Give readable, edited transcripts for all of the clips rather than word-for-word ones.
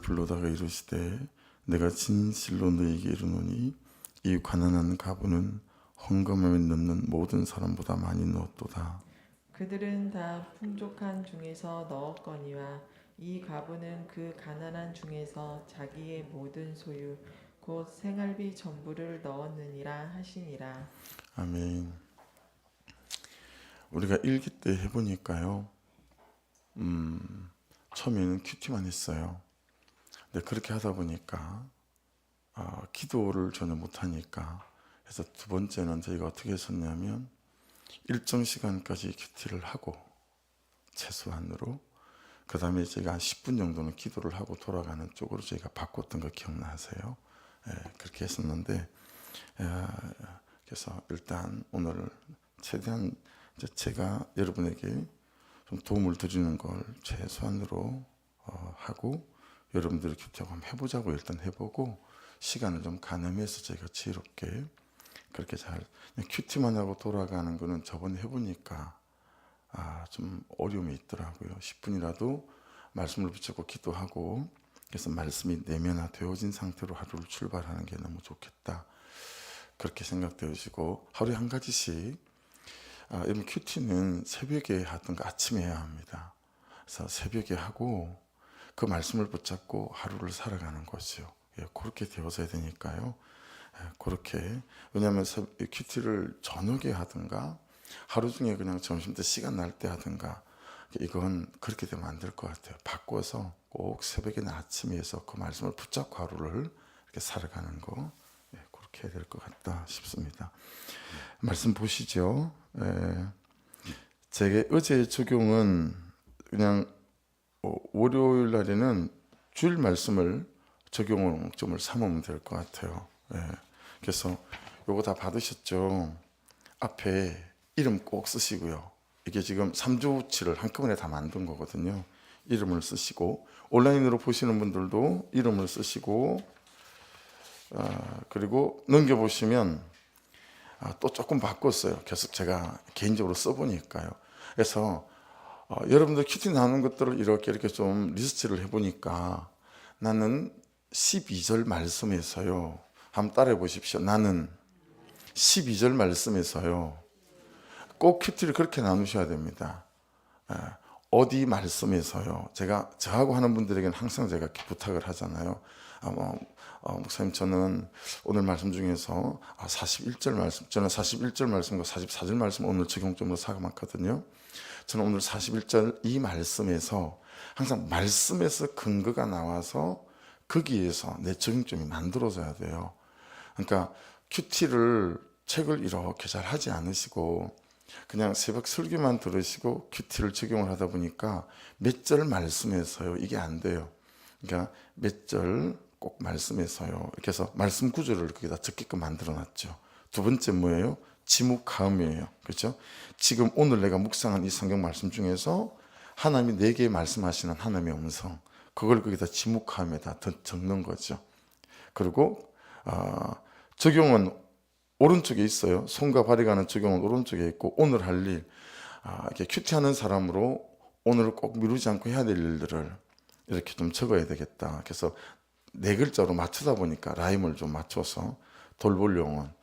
불러다가 이르시되 내가 진실로 너희에게 이르노니 이 가난한 가부는 헌금함에 넣는 모든 사람보다 많이 넣었도다. 그들은 다 풍족한 중에서 넣었거니와 이 과부는 그 가난한 중에서 자기의 모든 소유 곧 생활비 전부를 넣었느니라 하시니라. 아멘. 우리가 일기 때 해보니까요, 처음에는 큐티만 했어요. 근데 그렇게 하다 보니까 기도를 전혀 못하니까, 그래서 두 번째는 저희가 어떻게 했었냐면 일정 시간까지 큐티를 하고 최소한으로, 그 다음에 제가 한 10분 정도는 기도를 하고 돌아가는 쪽으로 저희가 바꿨던 거 기억나세요? 그렇게 했었는데, 그래서 일단 오늘 최대한 제가 여러분에게 좀 도움을 드리는 걸 최소한으로 하고, 여러분들이 큐티하고 한번 해보자고 일단 해보고, 시간을 좀 가늠해서 저희가 지혜롭게 그렇게 잘, 큐티만 하고 돌아가는 거는 저번에 해보니까 좀 어려움이 있더라고요. 10분이라도 말씀을 붙잡고 기도하고, 그래서 말씀이 내면화되어진 상태로 하루를 출발하는 게 너무 좋겠다, 그렇게 생각되시고, 하루에 한 가지씩, 여러분 큐티는 새벽에 하든가 아침에 해야 합니다. 그래서 새벽에 하고 그 말씀을 붙잡고 하루를 살아가는 거죠. 그렇게 되어져야 되니까요. 그렇게, 왜냐하면 큐티를 저녁에 하든가 하루 중에 그냥 점심때 시간 날 때 하든가, 이건 그렇게 되면 안 될 것 같아요. 바꿔서 꼭 새벽이나 아침에 해서 그 말씀을 붙잡고 하루를 이렇게 살아가는 거, 그렇게 해야 될 것 같다 싶습니다. 말씀 보시죠. 제게 어제 적용은 그냥 월요일 날에는 주일 말씀을 적용점을 삼으면 될 것 같아요. 그래서 요거 다 받으셨죠? 앞에 이름 꼭 쓰시고요. 이게 지금 3주치를 한꺼번에 다 만든 거거든요. 이름을 쓰시고, 온라인으로 보시는 분들도 이름을 쓰시고, 그리고 넘겨보시면 또 조금 바꿨어요. 계속 제가 개인적으로 써보니까요. 그래서 여러분들 큐티 나누는 것들을 이렇게 좀 리스트를 해보니까, 나는 12절 말씀에서요, 한번 따라해 보십시오. 나는 12절 말씀에서요, 꼭 큐티를 그렇게 나누셔야 됩니다. 어디 말씀에서요. 제가 저하고 하는 분들에게는 항상 제가 부탁을 하잖아요. 목사님, 저는 오늘 말씀 중에서 41절 말씀, 저는 41절 말씀과 44절 말씀 오늘 적용점으로 삼았거든요. 저는 오늘 41절 이 말씀에서 항상 말씀에서 근거가 나와서 거기에서 내 적용점이 만들어져야 돼요. 그러니까 큐티를 책을 이렇게 잘 하지 않으시고 그냥 새벽 설교만 들으시고 큐티를 적용을 하다 보니까 몇 절 말씀에서요, 이게 안 돼요. 그러니까 몇 절 꼭 말씀에서요, 이렇게 해서 말씀 구조를 거기다 적게끔 만들어 놨죠. 두 번째 뭐예요? 지묵하음이에요. 그렇죠? 지금 오늘 내가 묵상한 이 성경 말씀 중에서 하나님이 내게 말씀하시는 하나님의 음성, 그걸 거기다 지묵하음에다 적는 거죠. 그리고 적용은 오른쪽에 있어요. 손과 발이 가는 적용은 오른쪽에 있고, 오늘 할 일, 이렇게 큐티하는 사람으로 오늘 꼭 미루지 않고 해야 될 일들을 이렇게 좀 적어야 되겠다. 그래서 네 글자로 맞추다 보니까 라임을 좀 맞춰서 돌볼 영혼.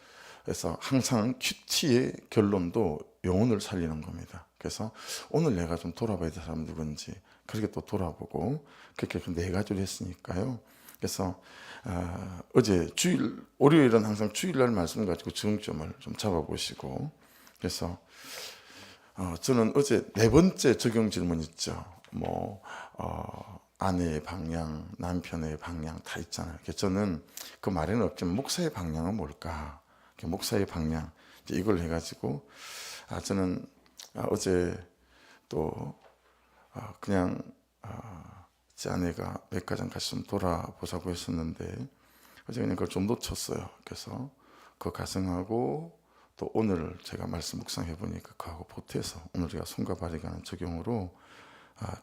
그래서 항상 큐티의 결론도 영혼을 살리는 겁니다. 그래서 오늘 내가 좀 돌아봐야 될 사람 누군지 그렇게 또 돌아보고, 그렇게 네 가지로 했으니까요. 그래서 어제 월요일은 항상 주일날 말씀 가지고 적용점을 좀 잡아보시고, 그래서 저는 어제 네 번째 적용 질문 있죠. 아내의 방향, 남편의 방향 다 있잖아요. 그래서 저는 그 말에는 없지만 목사의 방향은 뭘까? 목사의 방향, 이걸 해가지고 저는 어제 또 그냥 제 아내가 백화점 같이 좀 돌아보자고 했었는데 어제 그냥 그걸 좀 놓쳤어요. 그래서 그거 가성하고 또 오늘 제가 말씀 묵상해 보니까 그하고 보태서 오늘 제가 손과 발이 가는 적용으로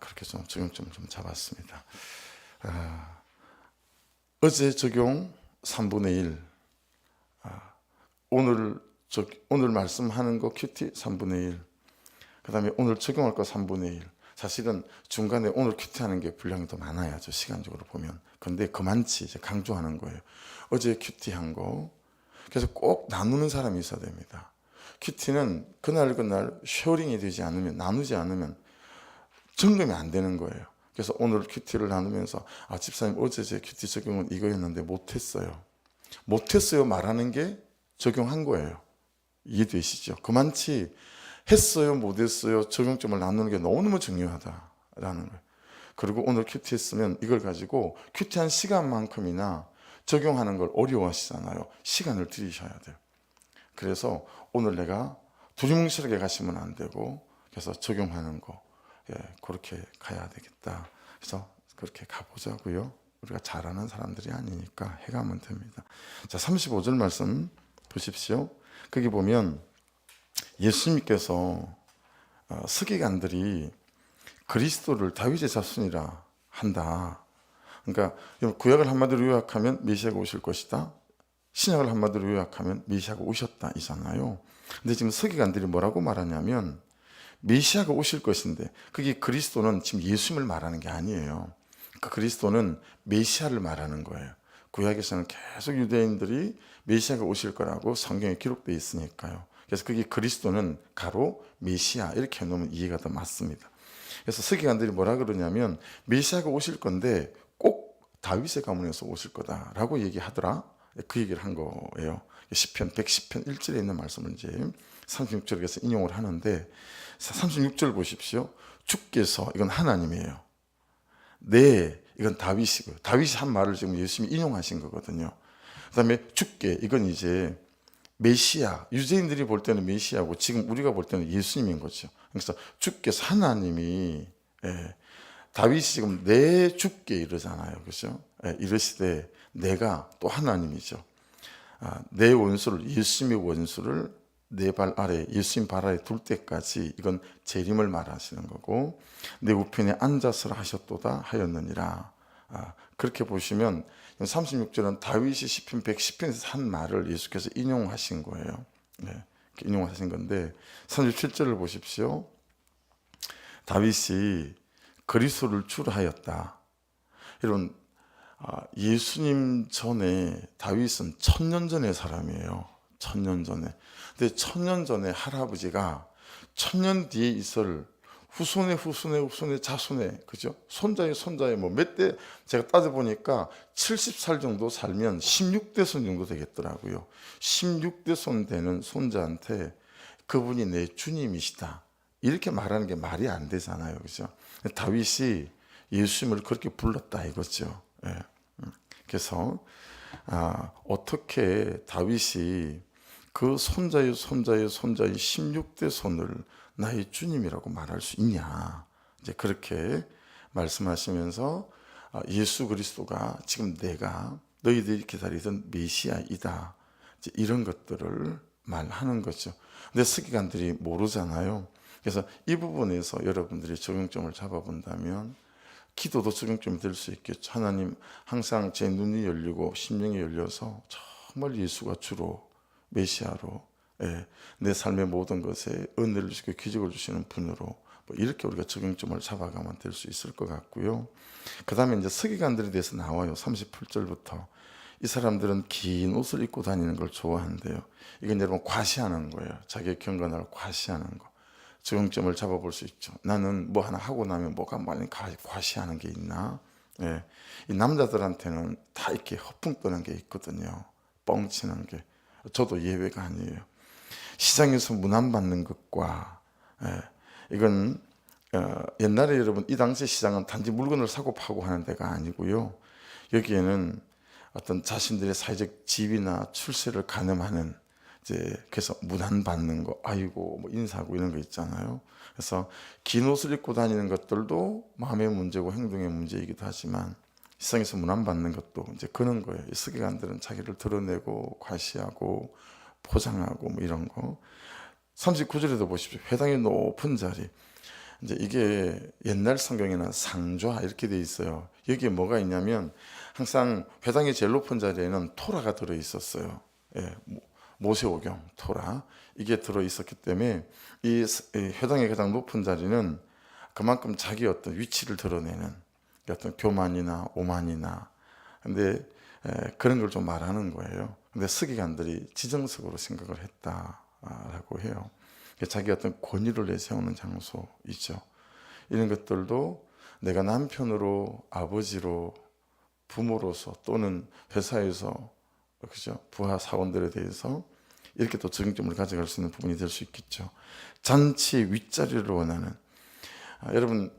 그렇게 좀 적용점 좀 잡았습니다. 어제 적용 3분의 1, 오늘 말씀하는 거 큐티 3분의 1, 그 다음에 오늘 적용할 거 3분의 1. 사실은 중간에 오늘 큐티하는 게 분량이 더 많아야죠, 시간적으로 보면. 근데 그만치 이제 강조하는 거예요. 어제 큐티한 거. 그래서 꼭 나누는 사람이 있어야 됩니다. 큐티는 그날 쉐어링이 되지 않으면, 나누지 않으면 점검이 안 되는 거예요. 그래서 오늘 큐티를 나누면서 집사님 어제 제 큐티 적용은 이거였는데 못했어요. 못했어요 말하는 게 적용한 거예요. 이해되시죠? 그만치 했어요 못했어요 적용점을 나누는 게 너무너무 중요하다라는 거예요. 그리고 오늘 큐티 했으면 이걸 가지고 큐티한 시간만큼이나 적용하는 걸 어려워하시잖아요. 시간을 들이셔야 돼요. 그래서 오늘 내가 두리뭉실하게 가시면 안 되고, 그래서 적용하는 거 그렇게 가야 되겠다. 그래서 그렇게 가보자고요. 우리가 잘하는 사람들이 아니니까 해가면 됩니다. 자, 35절 말씀 보십시오. 거기 보면 예수님께서 서기관들이 그리스도를 다윗의 자손이라 한다. 그러니까 구약을 한마디로 요약하면 메시아가 오실 것이다. 신약을 한마디로 요약하면 메시아가 오셨다 이잖아요. 근데 지금 서기관들이 뭐라고 말하냐면 메시아가 오실 것인데, 그게 그리스도는 지금 예수님을 말하는 게 아니에요. 그 그리스도는 메시아를 말하는 거예요. 구약에서는 계속 유대인들이 메시아가 오실 거라고 성경에 기록되어 있으니까요. 그래서 그게 그리스도는 가로 메시아 이렇게 해놓으면 이해가 더 맞습니다. 그래서 서기관들이 뭐라 그러냐면 메시아가 오실 건데 꼭 다윗의 가문에서 오실 거다라고 얘기하더라. 그 얘기를 한 거예요. 시편 110편 1절에 있는 말씀을 이제 36절에서 인용을 하는데, 36절 보십시오. 주께서, 이건 하나님이에요. 네, 이건 다윗이고요. 다윗이 한 말을 지금 예수님이 인용하신 거거든요. 그 다음에 주께, 이건 이제 메시아, 유대인들이 볼 때는 메시아고 지금 우리가 볼 때는 예수님인 거죠. 그래서 주께서, 하나님이 다윗이 지금 내 주께 이러잖아요. 그렇죠? 이러시되 내가 또 하나님이죠. 내 원수를, 예수님의 원수를 내 발 아래, 예수님 발 아래 둘 때까지, 이건 재림을 말하시는 거고, 내 우편에 앉아서라 하셨도다 하였느니라. 그렇게 보시면 36절은 다윗이 시편 110편에서 한 말을 예수께서 인용하신 거예요. 인용하신 건데 37절을 보십시오. 다윗이 그리스도를 주라 하였다. 여러분, 예수님 전에 다윗은 1000년 전의 사람이에요. 1000년 전에. 근데 1000년 전에 할아버지가 1000년 뒤에 있을 후손의 자손의, 그죠? 손자의 뭐 몇 대, 제가 따져보니까 70살 정도 살면 16대 손 정도 되겠더라고요. 16대 손 되는 손자한테 그분이 내 주님이시다, 이렇게 말하는 게 말이 안 되잖아요. 그죠? 다윗이 예수님을 그렇게 불렀다 이거죠. 그래서 어떻게 다윗이 그 손자의 16대 손을 나의 주님이라고 말할 수 있냐, 이제 그렇게 말씀하시면서 예수 그리스도가 지금 내가 너희들이 기다리던 메시아이다, 이제 이런 것들을 말하는 거죠. 근데 서기관들이 모르잖아요. 그래서 이 부분에서 여러분들이 적용점을 잡아본다면 기도도 적용점이 될 수 있겠죠. 하나님, 항상 제 눈이 열리고 심령이 열려서 정말 예수가 주로 메시아로 내 삶의 모든 것에 은혜를 주시고 기적을 주시는 분으로, 뭐 이렇게 우리가 적용점을 잡아가면 될 수 있을 것 같고요. 그 다음에 이제 서기관들에 대해서 나와요. 38절부터 이 사람들은 긴 옷을 입고 다니는 걸 좋아한대요. 이건 여러분 과시하는 거예요. 자기의 경건을 과시하는 거. 적용점을 잡아볼 수 있죠. 나는 뭐 하나 하고 나면 뭐가 많이 과시하는 게 있나? 이 남자들한테는 다 이렇게 허풍 떠는 게 있거든요. 뻥치는 게. 저도 예외가 아니에요. 시장에서 문안받는 것과, 이건 옛날에 여러분 이 당시 시장은 단지 물건을 사고 파고 하는 데가 아니고요. 여기에는 어떤 자신들의 사회적 지위나 출세를 가늠하는, 이제 그래서 문안받는 거, 아이고 뭐 인사하고 이런 거 있잖아요. 그래서 긴 옷을 입고 다니는 것들도 마음의 문제고 행동의 문제이기도 하지만 세상에서 문안받는 것도 이제 그런 거예요. 이 서기관들은 자기를 드러내고 과시하고 포장하고 뭐 이런 거. 39절에도 보십시오. 회당의 높은 자리. 이제 이게 옛날 성경에는 상좌 이렇게 돼 있어요. 여기에 뭐가 있냐면 항상 회당의 제일 높은 자리에는 토라가 들어 있었어요. 모세오경 토라, 이게 들어 있었기 때문에 이 회당의 가장 높은 자리는 그만큼 자기 어떤 위치를 드러내는 어떤 교만이나 오만이나 근데 그런 걸 좀 말하는 거예요. 근데 서기관들이 지정석으로 생각을 했다라고 해요. 자기 어떤 권위를 내세우는 장소이죠. 이런 것들도 내가 남편으로, 아버지로, 부모로서 또는 회사에서 그죠? 부하 사원들에 대해서 이렇게 또 적용점을 가져갈 수 있는 부분이 될 수 있겠죠. 잔치 윗자리를 원하는 여러분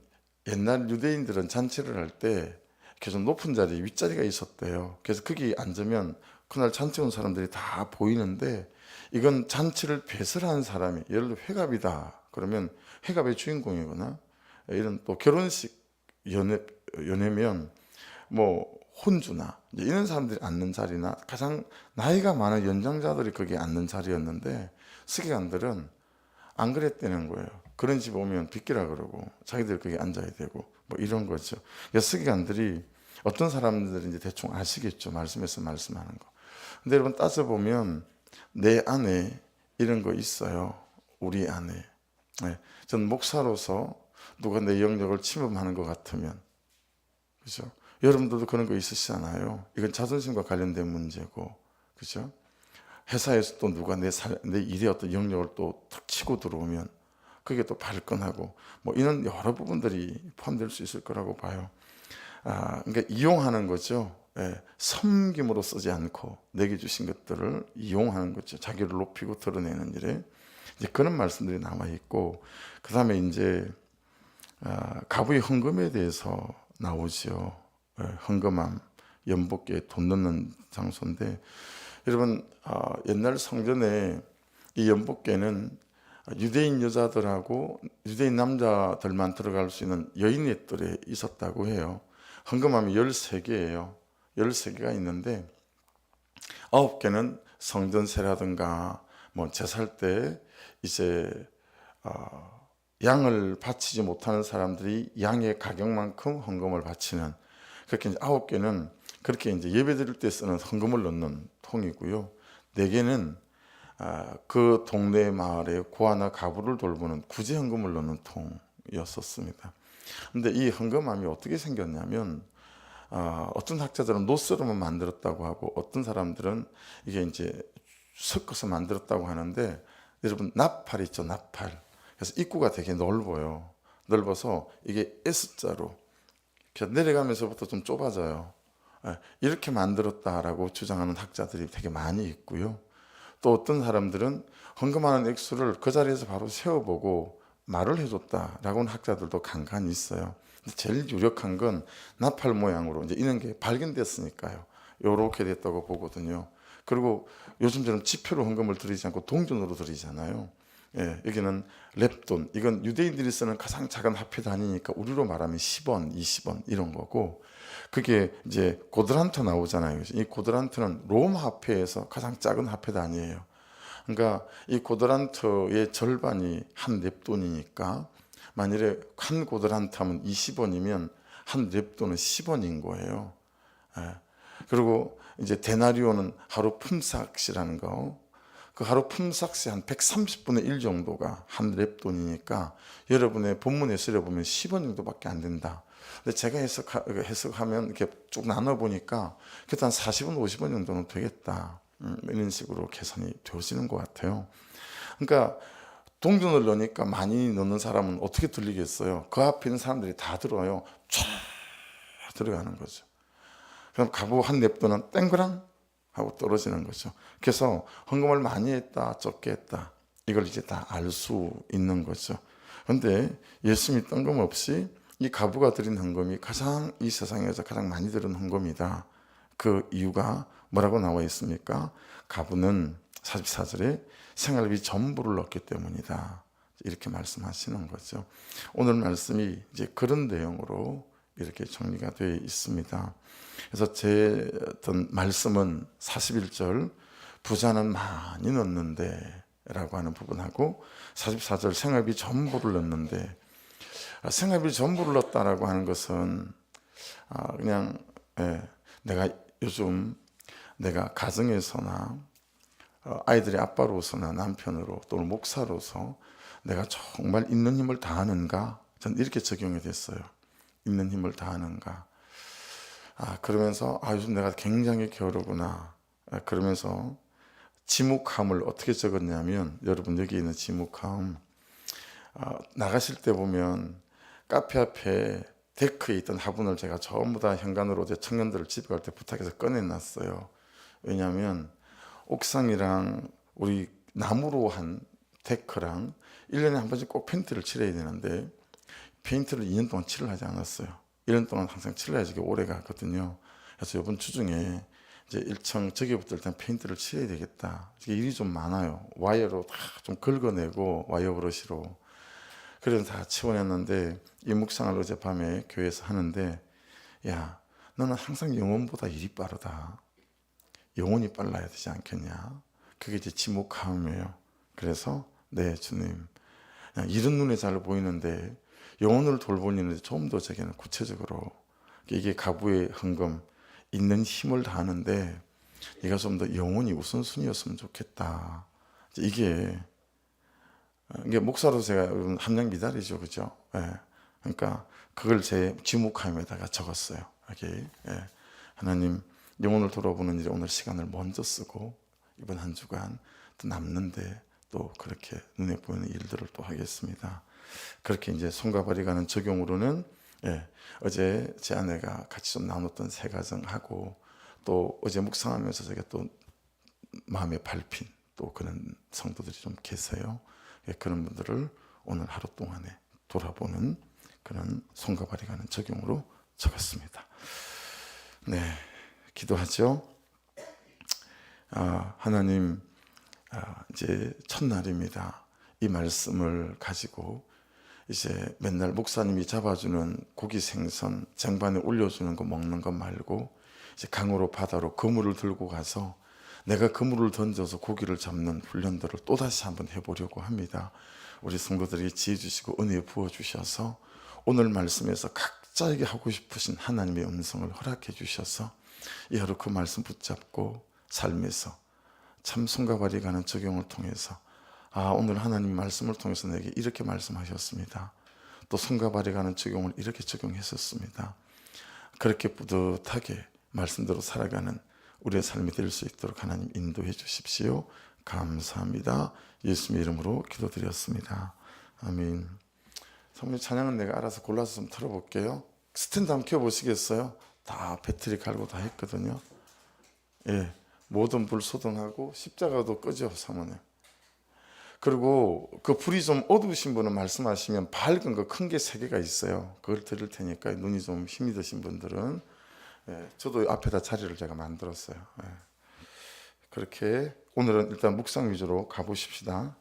옛날 유대인들은 잔치를 할 때 이렇게 좀 높은 자리에 윗자리가 있었대요. 그래서 거기 앉으면 그날 잔치 온 사람들이 다 보이는데 이건 잔치를 배설한 사람이 예를 들어 회갑이다 그러면 회갑의 주인공이거나 이런 또 결혼식 연회면 뭐 혼주나 이런 사람들이 앉는 자리나 가장 나이가 많은 연장자들이 거기에 앉는 자리였는데 서기관들은 안 그랬다는 거예요. 그런 집 오면 빗기라 그러고 자기들 거기 앉아야 되고 뭐 이런 거죠. 그래서 서기관들이 어떤 사람들인지 대충 아시겠죠. 말씀에서 말씀하는 거. 근데 여러분 따져보면 내 안에 이런 거 있어요. 우리 안에. 네. 전 목사로서 누가 내 영역을 침범하는 것 같으면 그죠? 여러분들도 그런 거 있으시잖아요. 이건 자존심과 관련된 문제고, 그죠? 회사에서 또 누가 내 일에 어떤 영역을 또 툭 치고 들어오면 그게 또 발끈하고 뭐 이런 여러 부분들이 포함될 수 있을 거라고 봐요. 그러니까 이용하는 거죠. 예, 섬김으로 쓰지 않고 내게 주신 것들을 이용하는 거죠. 자기를 높이고 드러내는 일에 이제 그런 말씀들이 남아 있고 그 다음에 이제 가부의 헌금에 대해서 나오죠. 헌금함, 연복기에 돈 넣는 장소인데 여러분 옛날 성전에 이 연복계는 유대인 여자들하고 유대인 남자들만 들어갈 수 있는 여인의 뜰에 있었다고 해요. 헌금함이 13개예요. 13개가 있는데 9개는 성전세라든가 뭐 제살 때 이제 양을 바치지 못하는 사람들이 양의 가격만큼 헌금을 바치는 그렇게 이제 9개는 그렇게 이제 예배 드릴 때 쓰는 헌금을 넣는 통이고요. 4개는 그 동네 마을에 고아나 가부를 돌보는 구제 헌금을 넣는 통이었었습니다. 근데 이 헌금함이 어떻게 생겼냐면 어떤 학자들은 노스로만 만들었다고 하고 어떤 사람들은 이게 이제 섞어서 만들었다고 하는데 여러분 나팔 있죠, 나팔. 그래서 입구가 되게 넓어요. 넓어서 이게 S자로 내려가면서부터 좀 좁아져요. 이렇게 만들었다라고 주장하는 학자들이 되게 많이 있고요. 또 어떤 사람들은 헌금하는 액수를 그 자리에서 바로 세워보고 말을 해줬다라고 하는 학자들도 간간히 있어요. 근데 제일 유력한 건 나팔 모양으로 이제 이런 게 발견됐으니까요. 이렇게 됐다고 보거든요. 그리고 요즘처럼 지표로 헌금을 드리지 않고 동전으로 드리잖아요. 예, 여기는 렙돈, 이건 유대인들이 쓰는 가장 작은 화폐 단위니까 우리로 말하면 10원, 20원 이런 거고 그게 이제 고드란트 나오잖아요. 이 고드란트는 로마 화폐에서 가장 작은 화폐 단위예요. 그러니까 이 고드란트의 절반이 한 렙돈이니까 만일에 한 고드란트 하면 20원이면 한 렙돈은 10원인 거예요. 예. 그리고 이제 데나리오는 하루 품삯이라는 거. 그 하루 품삯이 한 130분의 1 정도가 한 렙돈이니까 여러분의 본문에 쓰려보면 10원 정도밖에 안 된다. 근데 제가 해석하면 이렇게 쭉 나눠보니까 그래도 한 40원, 50원 정도는 되겠다. 이런 식으로 계산이 되어지는 것 같아요. 그러니까 동전을 넣으니까 많이 넣는 사람은 어떻게 들리겠어요? 그 앞에 있는 사람들이 다 들어요. 쫙 들어가는 거죠. 그럼 가부 한 냅돈은 땡그랑 하고 떨어지는 거죠. 그래서 헌금을 많이 했다, 적게 했다, 이걸 이제 다 알 수 있는 거죠. 그런데 예수님이 뜬금없이 이 가부가 드린 헌금이 가장 이 세상에서 가장 많이 드린 헌금이다. 그 이유가 뭐라고 나와 있습니까? 가부는 44절에 생활비 전부를 넣기 때문이다. 이렇게 말씀하시는 거죠. 오늘 말씀이 이제 그런 내용으로 이렇게 정리가 되어 있습니다. 그래서 제 어떤 말씀은 41절 부자는 많이 넣는데 라고 하는 부분하고 44절 생활비 전부를 넣는데 생활비 전부를 넣었다라고 하는 것은 그냥 내가 요즘 내가 가정에서나 아이들의 아빠로서나 남편으로 또는 목사로서 내가 정말 있는 힘을 다하는가 전 이렇게 적용이 됐어요. 있는 힘을 다하는가. 그러면서 요즘 내가 굉장히 게으르구나. 그러면서 지묵함을 어떻게 적었냐면, 여러분 여기 있는 지묵함, 나가실 때 보면 카페 앞에 데크에 있던 화분을 제가 전부 다 현관으로 제 청년들을 집에 갈 때 부탁해서 꺼내놨어요. 왜냐하면 옥상이랑 우리 나무로 한 데크랑 1년에 한 번씩 꼭 페인트를 칠해야 되는데, 페인트를 2년 동안 칠을 하지 않았어요. 1년 동안 항상 칠을 해야지 이게 오래 가거든요. 그래서 이번 주 중에 이제 1층 저기부터 일단 페인트를 칠해야 되겠다. 이게 일이 좀 많아요. 와이어로 다 좀 긁어내고, 와이어 브러시로. 그래서 다 치워냈는데, 이 묵상을 어젯밤에 교회에서 하는데, 야, 너는 항상 영혼보다 일이 빠르다. 영혼이 빨라야 되지 않겠냐. 그게 이제 지묵함이에요. 그래서 네 주님, 그냥 이런 눈에 잘 보이는데 영혼을 돌보는데 좀 더 제게는 구체적으로, 이게 가부의 헌금, 있는 힘을 다하는데 얘가 좀 더 영혼이 우선순위였으면 좋겠다. 이게 목사로 제가 함량 미달이죠, 그죠? 예. 그러니까 그걸 제 지묵함에다가 적었어요. 여기 하나님, 영혼을 돌아보는 일에 오늘 시간을 먼저 쓰고, 이번 한 주간 또 남는데 또 그렇게 눈에 보이는 일들을 또 하겠습니다. 그렇게 이제 손과 발이 가는 적용으로는, 어제 제 아내가 같이 좀 나눴던 세 가정하고, 또 어제 묵상하면서 제가 또 마음에 밟힌 또 그런 성도들이 좀 계세요. 그런 분들을 오늘 하루 동안에 돌아보는 그런 손과 발이 가는 적용으로 적었습니다. 네, 기도하죠. 하나님, 이제 첫날입니다. 이 말씀을 가지고 이제 맨날 목사님이 잡아주는 고기 생선 쟁반에 올려주는 거 먹는 거 말고, 이제 강으로 바다로 그물을 들고 가서 내가 그물을 던져서 고기를 잡는 훈련들을 또다시 한번 해보려고 합니다. 우리 성도들에게 지혜 주시고 은혜 부어주셔서 오늘 말씀에서 각자에게 하고 싶으신 하나님의 음성을 허락해 주셔서 이 하루 그 말씀 붙잡고 삶에서 참 손과 발이 가는 적용을 통해서, 오늘 하나님 말씀을 통해서 내게 이렇게 말씀하셨습니다. 또 손과 발이 가는 적용을 이렇게 적용했었습니다. 그렇게 뿌듯하게 말씀대로 살아가는 우리의 삶이 될 수 있도록 하나님 인도해 주십시오. 감사합니다. 예수님의 이름으로 기도드렸습니다. 아멘. 사모님, 찬양은 내가 알아서 골라서 좀 틀어볼게요. 스탠드 한번 켜보시겠어요? 다 배터리 갈고 다 했거든요. 예, 모든 불 소등하고 십자가도 끄죠, 사모님. 그리고 그 불이 좀 어두우신 분은 말씀하시면 밝은 거 큰 게 3개가 있어요. 그걸 드릴 테니까 눈이 좀 힘이 드신 분들은, 저도 앞에다 자리를 제가 만들었어요. 그렇게 오늘은 일단 묵상 위주로 가보십시다.